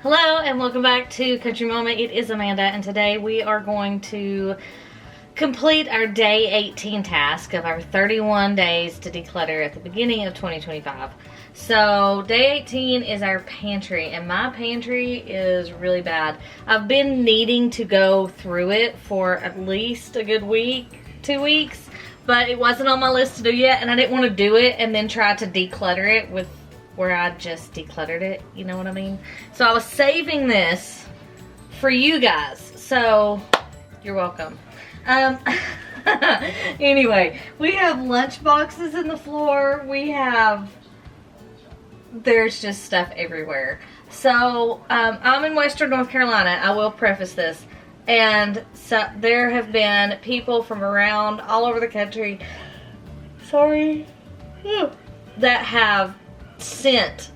Hello and welcome back to Country Mama. It is Amanda and today we are going to complete our day 18 task of our 31 days to declutter at the beginning of 2025. So day 18 is our pantry and my pantry is really bad. I've been needing to go through it for at least a good week, 2 weeks, but it wasn't on my list to do yet and I didn't want to do it and then try to declutter it with where I just decluttered it, you know what I mean? So I was saving this for you guys, so you're welcome. Anyway, we have lunch boxes in the floor. There's just stuff everywhere. So I'm in Western North Carolina, I will preface this, and so there have been people from around all over the country, that have sent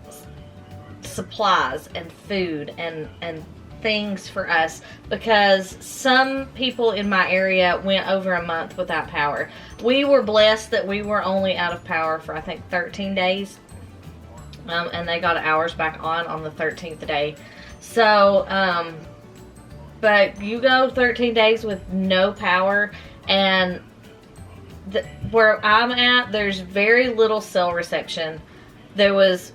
supplies and food and things for us because some people in my area went over a month without power. We were blessed that we were only out of power for I think 13 days, and they got ours back on the 13th day. So but you go 13 days with no power, and where I'm at, there's very little cell reception.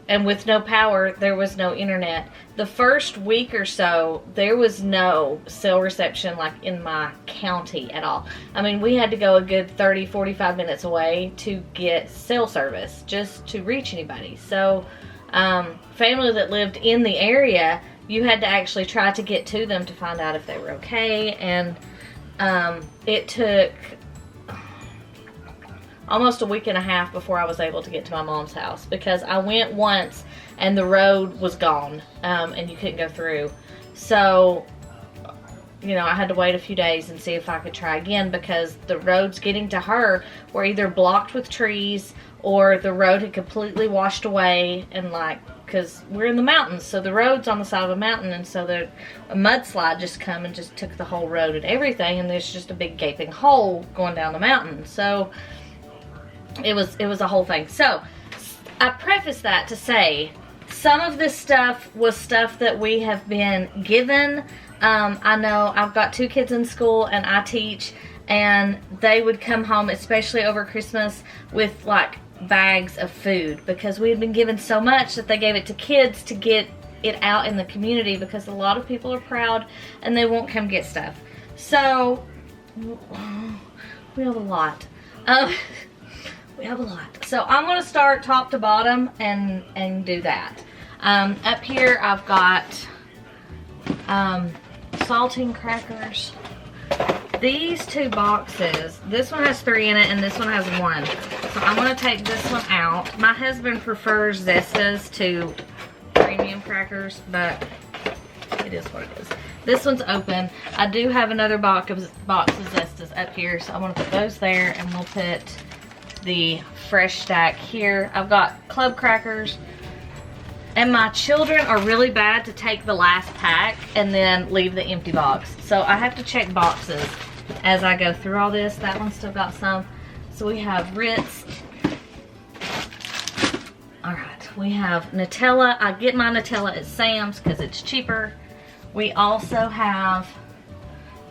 And with no power, there was no internet. The first week or so, there was no cell reception like in my county at all. I mean, we had to go a good 30, 45 minutes away to get cell service just to reach anybody. So, family that lived in the area, you had to actually try to get to them to find out if they were okay. And it took almost a week and a half before I was able to get to my mom's house because I went once and the road was gone, and you couldn't go through. So, you know, I had to wait a few days and see if I could try again because the roads getting to her were either blocked with trees or the road had completely washed away, and because we're in the mountains, so the road's on the side of a mountain, and so a mudslide just come and just took the whole road and everything, and there's just a big gaping hole going down the mountain. So it was a whole thing. So I preface that to say some of this stuff was stuff that we have been given. I know I've got 2 kids in school and I teach, and they would come home, especially over Christmas, with like bags of food because we had been given so much that they gave it to kids to get it out in the community because a lot of people are proud and they won't come get stuff. So we have a lot. We have a lot. So I'm going to start top to bottom and do that. Up here I've got saltine crackers. These 2 boxes, this one has 3 in it and this one has 1. So I'm going to take this one out. My husband prefers Zestas to premium crackers, but it is what it is. This one's open. I do have another box of Zestas up here, so I'm going to put those there and we'll put the fresh stack here. I've got club crackers, and my children are really bad to take the last pack and then leave the empty box. So I have to check boxes as I go through all this. That one's still got some. So we have Ritz. Alright, we have Nutella. I get my Nutella at Sam's because it's cheaper. We also have,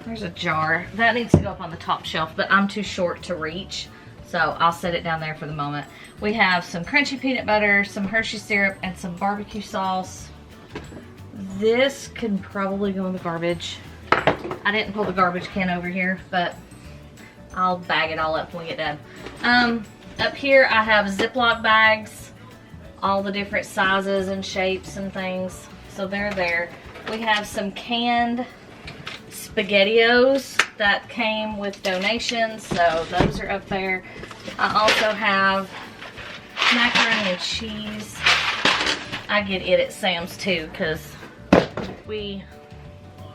there's a jar. That needs to go up on the top shelf, but I'm too short to reach. So I'll set it down there for the moment. We have some crunchy peanut butter, some Hershey syrup, and some barbecue sauce. This can probably go in the garbage. I didn't pull the garbage can over here, but I'll bag it all up when we get done. Up here I have Ziploc bags, all the different sizes and shapes and things. So they're there. We have some canned SpaghettiOs that came with donations, so those are up there. I also have macaroni and cheese. I get it at Sam's too because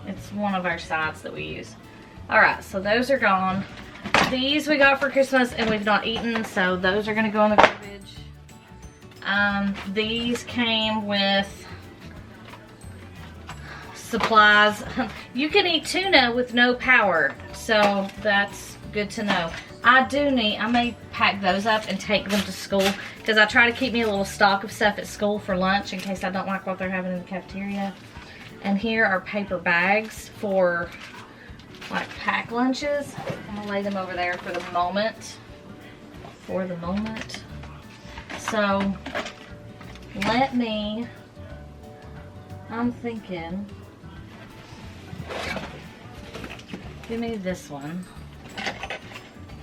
it's one of our sides that we use. Alright, so those are gone. These we got for Christmas and we've not eaten, so those are going to go in the garbage. These came with supplies. You can eat tuna with no power, so that's good to know. I may pack those up and take them to school because I try to keep me a little stock of stuff at school for lunch in case I don't like what they're having in the cafeteria. And here are paper bags for like pack lunches. I'm gonna lay them over there for the moment. So I'm thinking, give me this one.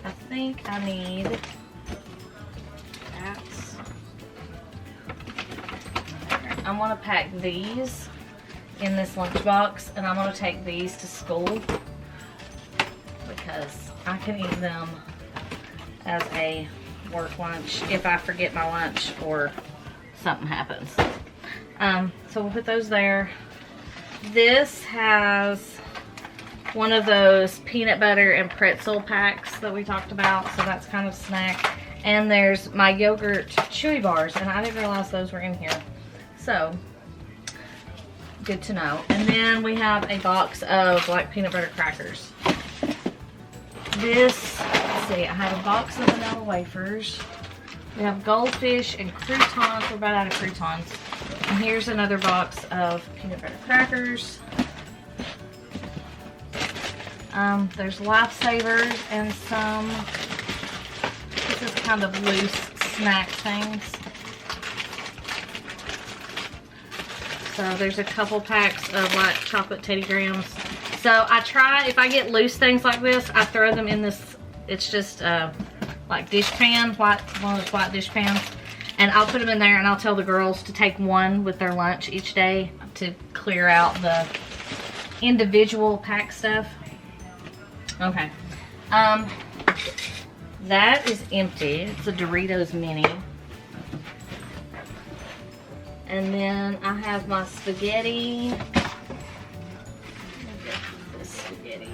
I think I need that. I'm gonna pack these in this lunchbox, and I'm gonna take these to school because I can eat them as a work lunch if I forget my lunch or something happens. So we'll put those there. This has one of those peanut butter and pretzel packs that we talked about, so that's kind of a snack. And there's my yogurt chewy bars, and I didn't realize those were in here. So, good to know. And then we have a box of like peanut butter crackers. This, let's see, I have a box of vanilla wafers. We have goldfish and croutons. We're about out of croutons. And here's another box of peanut butter crackers. There's lifesavers and some, this is kind of loose snack things. So there's a couple packs of like chocolate Teddy Grahams. So I try, if I get loose things like this, I throw them in this, it's just like dish pan, one of those white dish pans. And I'll put them in there and I'll tell the girls to take one with their lunch each day to clear out the individual pack stuff. Okay. That is empty. It's a Doritos mini. And then I have my spaghetti. This spaghetti.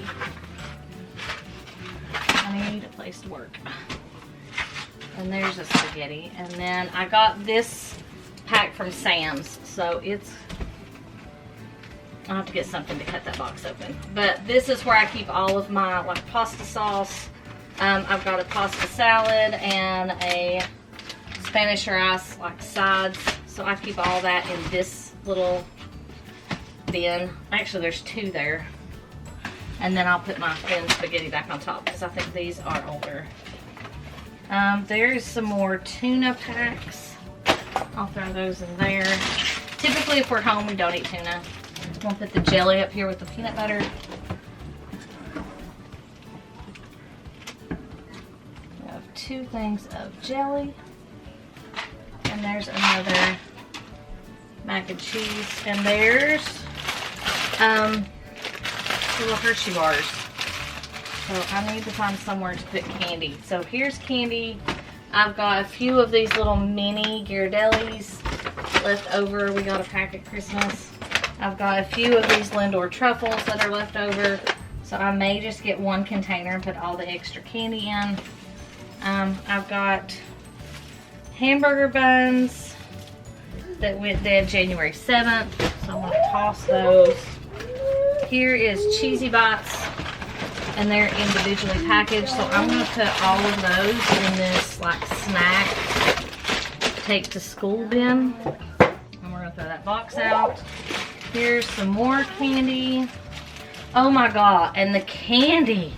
I need a place to work. And there's a spaghetti. And then I got this pack from Sam's. So it's, I'll have to get something to cut that box open. But this is where I keep all of my like pasta sauce. I've got a pasta salad and a Spanish rice like sides. So I keep all that in this little bin. Actually, there's two there. And then I'll put my thin spaghetti back on top because I think these are older. There's some more tuna packs. I'll throw those in there. Typically, if we're home, we don't eat tuna. I'm gonna put the jelly up here with the peanut butter. We have 2 things of jelly. And there's another mac and cheese. And there's little Hershey bars. So I need to find somewhere to put candy. So here's candy. I've got a few of these little mini Ghirardellis left over. We got a pack at Christmas. I've got a few of these Lindor truffles that are left over. So I may just get one container and put all the extra candy in. I've got hamburger buns that went dead January 7th. So I'm going to toss those. Here is Cheesy Bites, and they're individually packaged. So I'm going to put all of those in this like snack take to school bin. And we're going to throw that box out. Here's some more candy. Oh my God, and the candy.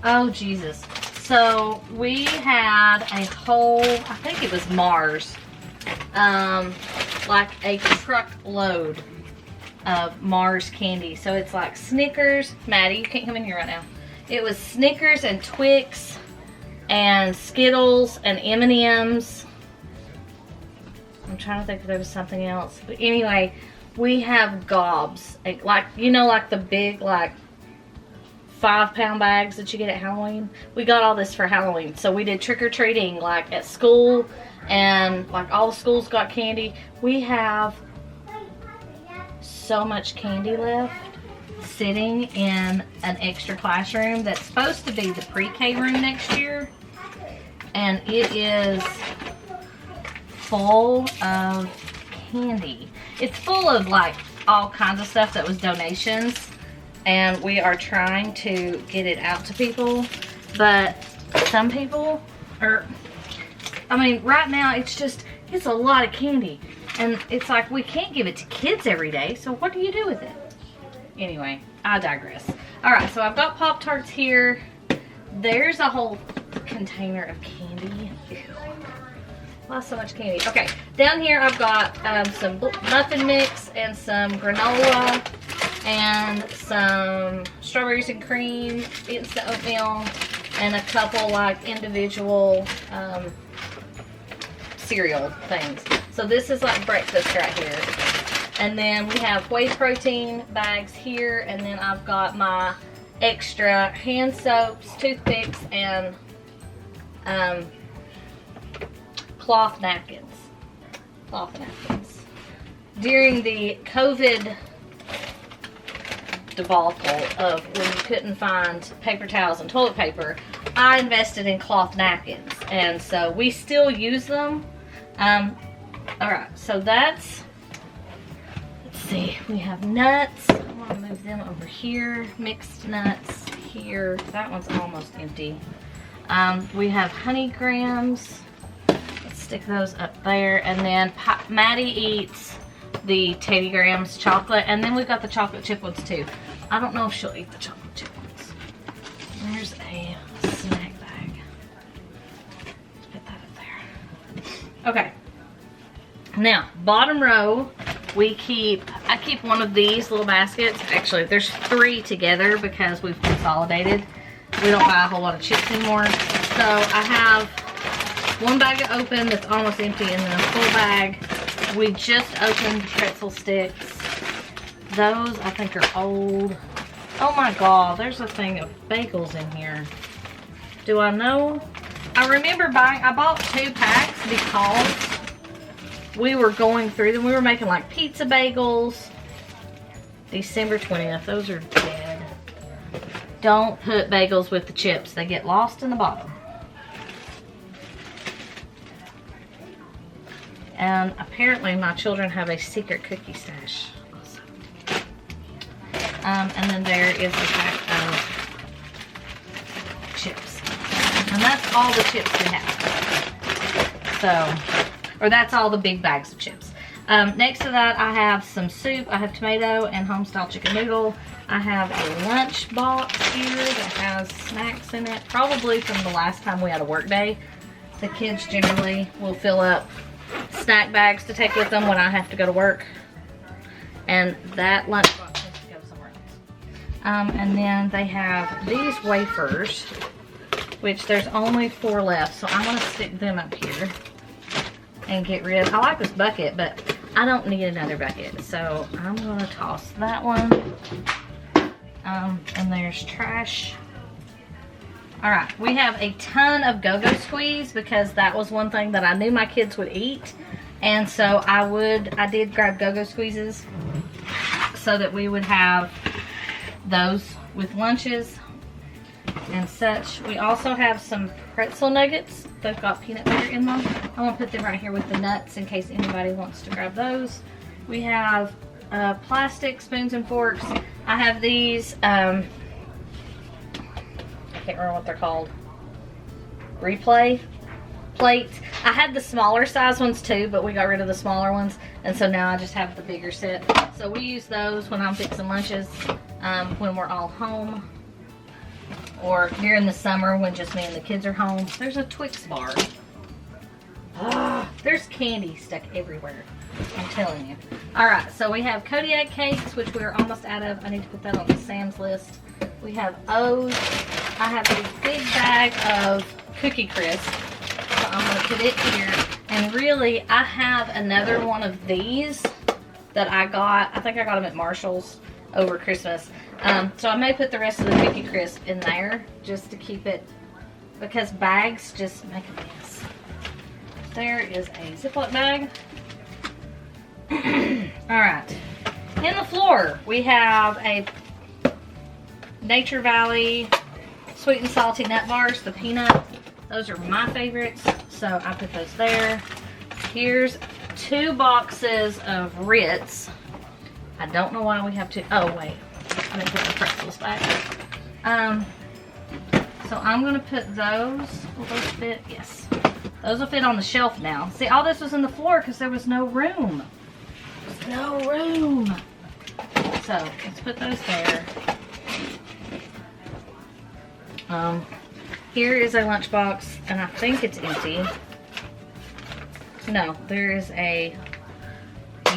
Oh Jesus. So we had a whole, I think it was Mars, like a truckload of Mars candy. So it's like Snickers. Maddie, you can't come in here right now. It was Snickers and Twix and Skittles and M&Ms. I'm trying to think if there was something else. But anyway, we have gobs. Like, you know, like the big, like 5-pound bags that you get at Halloween. We got all this for Halloween. So we did trick-or-treating like at school, and like all the schools got candy. We have so much candy left sitting in an extra classroom that's supposed to be the pre-K room next year, and it is full of candy. It's full of like all kinds of stuff that was donations, and we are trying to get it out to people, but some people are, I mean, right now it's a lot of candy. And it's like, we can't give it to kids every day, so what do you do with it? Anyway, I digress. All right, so I've got Pop-Tarts here. There's a whole container of candy. Ew. Why so much candy? Okay, down here I've got some muffin mix and some granola and some strawberries and cream, instant oatmeal, and a couple like individual cereal things. So this is like breakfast right here. And then we have whey protein bags here, and then I've got my extra hand soaps, toothpicks, and cloth napkins. During the COVID debacle of when you couldn't find paper towels and toilet paper, I invested in cloth napkins, and so we still use them. All right, so that's, let's see, we have nuts. I'm gonna move them over here. Mixed nuts here. That one's almost empty. We have honey grams. Let's stick those up there. And then Maddie eats the Teddy Grahams chocolate, and then we've got the chocolate chip ones too. I don't know if she'll eat the chocolate chip ones. There's a snack bag. Let's put that up there. Okay. Now, bottom row, I keep one of these little baskets. Actually, there's 3 together because we've consolidated. We don't buy a whole lot of chips anymore. So I have one bag of open that's almost empty, and then a full bag. We just opened pretzel sticks. Those I think are old. Oh my God, there's a thing of bagels in here. Do I know? I remember I bought 2 packs because we were going through them. We were making like pizza bagels. December 20th, those are dead. Don't put bagels with the chips. They get lost in the bottom. And apparently my children have a secret cookie stash also. And then there is a pack of chips. And that's all the chips we have. So, or that's all the big bags of chips. Next to that, I have some soup. I have tomato and homestyle chicken noodle. I have a lunch box here that has snacks in it, probably from the last time we had a work day. The kids generally will fill up snack bags to take with them when I have to go to work. And that lunch box has to go somewhere else. And then they have these wafers, which there's only 4 left, so I'm going to stick them up here and get rid. I like this bucket, but I don't need another bucket, so I'm going to toss that one. And there's trash. All right, we have a ton of Go-Go Squeeze because that was one thing that I knew my kids would eat, and so I did grab Go-Go Squeezes so that we would have those with lunches and such. We also have some pretzel nuggets. They've got peanut butter in them. I'm gonna put them right here with the nuts in case anybody wants to grab those. We have plastic spoons and forks. I have these, I can't remember what they're called. Replay plates. I had the smaller size ones too, but we got rid of the smaller ones, and so now I just have the bigger set. So we use those when I'm fixing lunches, when we're all home, or during the summer when just me and the kids are home. There's a Twix bar. There's candy stuck everywhere, I'm telling you. All right, so we have Kodiak cakes, which we're almost out of. I need to put that on the Sam's list. We have O's. I have a big bag of Cookie Crisp, so I'm gonna put it here. And really, I have another one of these that I got. I think I got them at Marshall's over Christmas. So I may put the rest of the Cookie Crisp in there just to keep it, because bags just make a mess. There is a Ziploc bag. All right, in the floor we have a Nature Valley sweet and salty nut bars, the peanut. Those are my favorites, so I put those there. Here's 2 boxes of Ritz. I don't know why we have 2. Oh wait, I'm gonna put the pretzels back. So I'm gonna put those. Will those fit? Yes. Those will fit on the shelf now. See, all this was in the floor because there was no room. There's no room. So let's put those there. Here is a lunchbox, and I think it's empty. No, there is a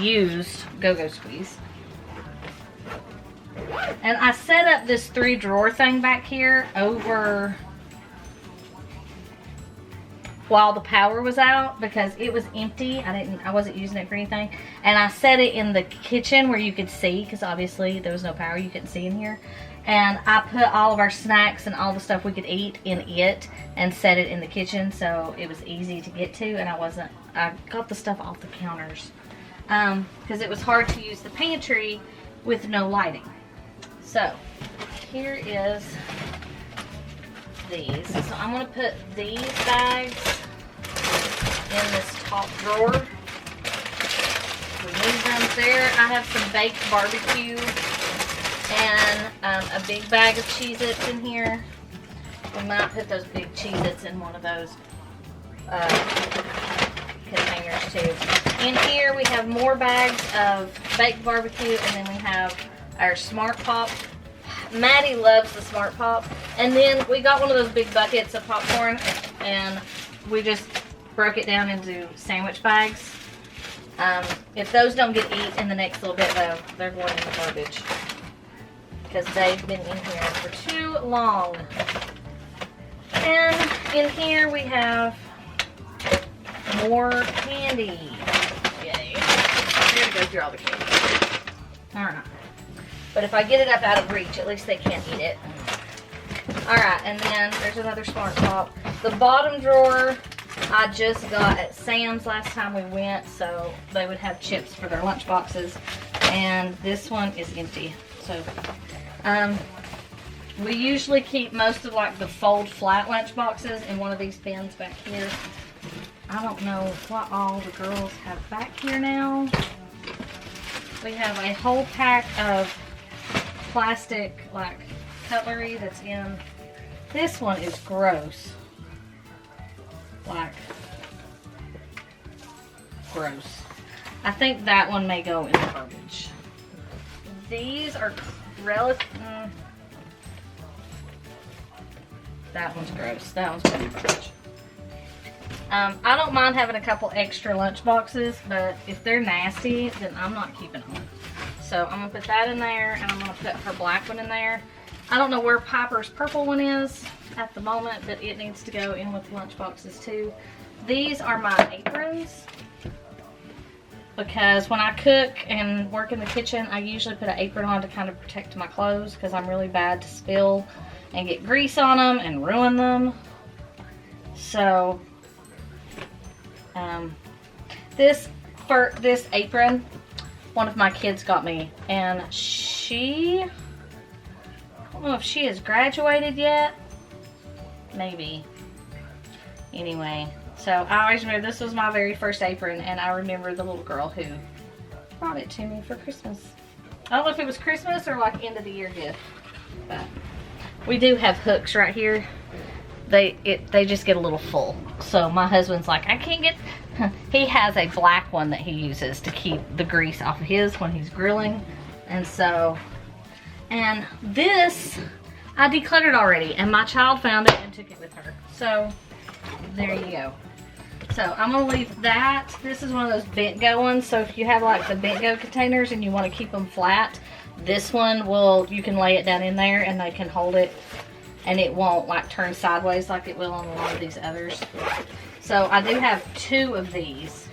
used Go-Go Squeeze. And I set up this 3-drawer thing back here over while the power was out because it was empty. I wasn't using it for anything. And I set it in the kitchen where you could see, because obviously there was no power, you couldn't see in here. And I put all of our snacks and all the stuff we could eat in it and set it in the kitchen so it was easy to get to, and I got the stuff off the counters because it was hard to use the pantry with no lighting. So here is these. So I'm going to put these bags in this top drawer. Remove them there. I have some baked barbecue and a big bag of Cheez-Its in here. We might put those big Cheez-Its in one of those containers too. In here we have more bags of baked barbecue, and then we have our Smart Pop. Maddie loves the Smart Pop. And then we got one of those big buckets of popcorn, and we just broke it down into sandwich bags. If those don't get eaten in the next little bit though, they're going in the garbage because they've been in here for too long. And in here we have more candy. Yay. I'm gonna go through all the candy. Alright. But if I get it up out of reach, at least they can't eat it. Alright, and then there's another Smart Pop. The bottom drawer I just got at Sam's last time we went, so they would have chips for their lunch boxes. And this one is empty. So, we usually keep most of like the fold flat lunch boxes in one of these bins back here. I don't know what all the girls have back here now. We have a whole pack of plastic like cutlery that's in. This one is gross. Like, gross. I think that one may go in the garbage. These are relative. That one's gross. That one's pretty garbage. I don't mind having a couple extra lunch boxes, but if they're nasty, then I'm not keeping them. So I'm gonna put that in there, and I'm gonna put her black one in there. I don't know where Piper's purple one is at the moment, but it needs to go in with the lunch boxes too. These are my aprons, because when I cook and work in the kitchen, I usually put an apron on to kind of protect my clothes, because I'm really bad to spill and get grease on them and ruin them. So this apron, one of my kids got me, and I don't know if she has graduated yet. Maybe. Anyway, so I always remember this was my very first apron, and I remember the little girl who brought it to me for Christmas. I don't know if it was Christmas or like end of the year gift, but we do have hooks right here. They just get a little full. So my husband's like, I can't get. He has a black one that he uses to keep the grease off of his when he's grilling, and so. And this, I decluttered already, and my child found it and took it with her. So, there you go. So, I'm going to leave that. This is one of those bent go ones. So, if you have like the bent go containers and you want to keep them flat, this one you can lay it down in there and they can hold it, and it won't like turn sideways like it will on a lot of these others. So, I do have 2 of these.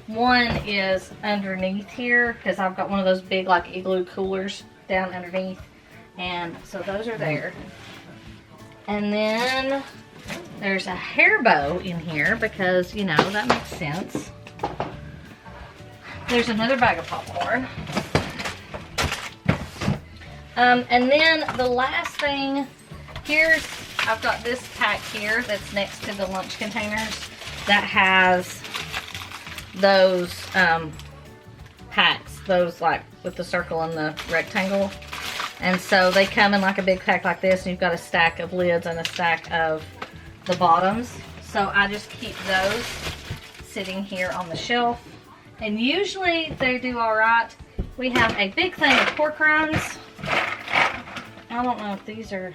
One is underneath here, because I've got one of those big like igloo coolers down underneath, and so those are there. And then there's a hair bow in here because, you know, that makes sense. There's another bag of popcorn. And then the last thing, I've got this pack here that's next to the lunch containers that has those packs, those like with the circle and the rectangle. And so they come in like a big pack like this, and you've got a stack of lids and a stack of the bottoms. So I just keep those sitting here on the shelf. And usually they do all right. We have a big thing of pork rinds. I don't know if these are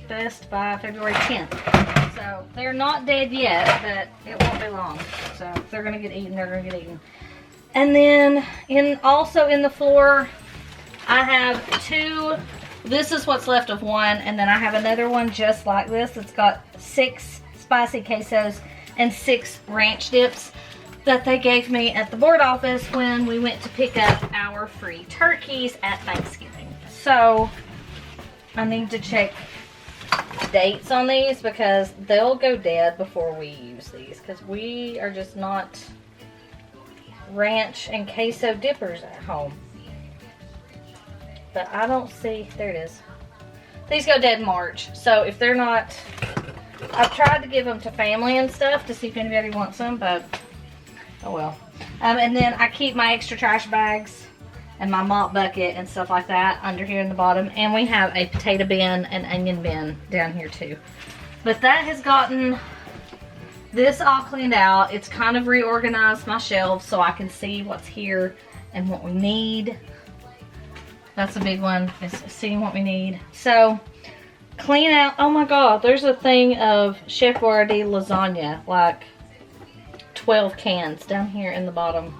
best by February 10th. So they're not dead yet, but it won't be long. So if they're gonna get eaten, they're gonna get eaten. And then also in the floor, I have two. This is what's left of one, and then I have another one just like this. It's got 6 spicy quesos and 6 ranch dips that they gave me at the board office when we went to pick up our free turkeys at Thanksgiving. So I need to check dates on these because they'll go dead before we use these, because we are just not ranch and queso dippers at home. But I don't see, there it is. These go dead in March, so if they're not, I've tried to give them to family and stuff to see if anybody wants them, but oh well. And then I keep my extra trash bags and my mop bucket and stuff like that under here in the bottom. And we have a potato bin and onion bin down here too. But that has gotten this all cleaned out. It's kind of reorganized my shelves so I can see what's here and what we need. That's a big one, is seeing what we need. So clean out, oh my God, there's a thing of Chef Boyardee lasagna, like 12 cans down here in the bottom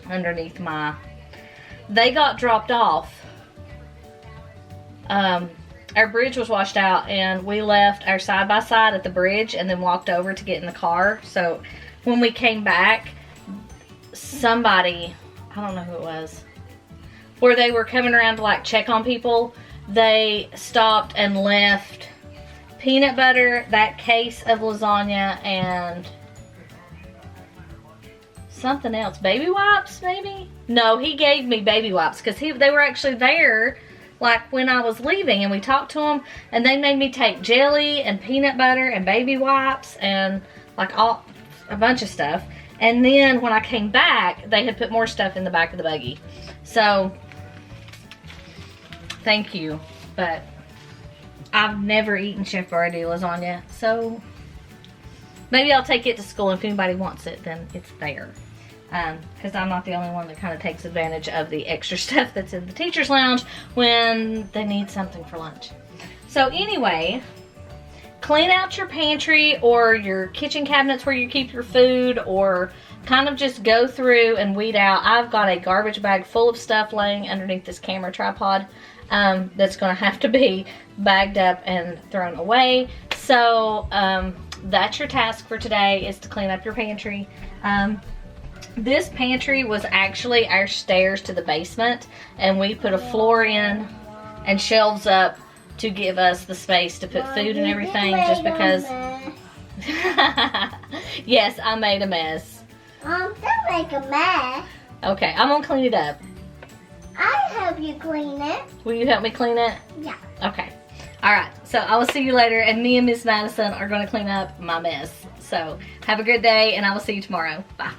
underneath my, they got dropped off. Our bridge was washed out and we left our side-by-side at the bridge and then walked over to get in the car. So when we came back, somebody, I don't know who it was, where they were coming around to like check on people, they stopped and left peanut butter, that case of lasagna, and something else. Baby wipes, maybe? No, he gave me baby wipes because they were actually there like when I was leaving, and we talked to them, and they made me take jelly and peanut butter and baby wipes and like a bunch of stuff. And then when I came back, they had put more stuff in the back of the buggy. So thank you, but I've never eaten Chef Boyardee lasagna, so maybe I'll take it to school. If anybody wants it, then it's there. Because I'm not the only one that kind of takes advantage of the extra stuff that's in the teacher's lounge when they need something for lunch. So anyway, clean out your pantry or your kitchen cabinets where you keep your food, or kind of just go through and weed out. I've got a garbage bag full of stuff laying underneath this camera tripod that's going to have to be bagged up and thrown away. So that's your task for today, is to clean up your pantry. This pantry was actually our stairs to the basement, and we put a floor in and shelves up to give us the space to put food and everything, just because. Yes, I made a mess. Don't make a mess. Okay, I'm gonna clean it up. I'll help you clean it. Will you help me clean it? Yeah. Okay. All right, so I will see you later, and me and Miss Madison are gonna clean up my mess. So have a good day, and I will see you tomorrow. Bye.